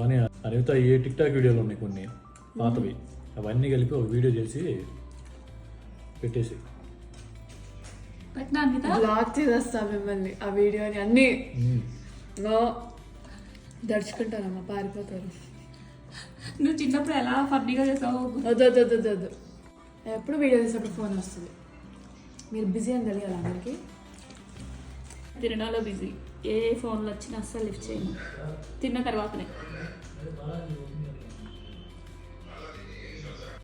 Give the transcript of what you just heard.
అని అనిత ఏ tick talk వీడియోలు ఉన్నాయి కొన్ని పాతవి, అవన్నీ కలిపి ఒక వీడియో చేసి పెట్టేసి బ్లాక్ చేసేస్తా మిమ్మల్ని ఆ వీడియోని అన్నీ దడుచుకుంటారమ్మా, పారిపోతారు. నువ్వు చిన్నప్పుడు ఎలా ఫన్నీగా చేసావు? వద్దు ఎప్పుడు వీడియో చేసేటప్పుడు ఫోన్ వస్తుంది. మీరు బిజీ అని తెలియాలి అందరికి. తిరణాలో బిజీ, ఏ ఫోన్లు వచ్చినా అస్సలు లిఫ్ట్ చేయను, తిన్న తర్వాతనే.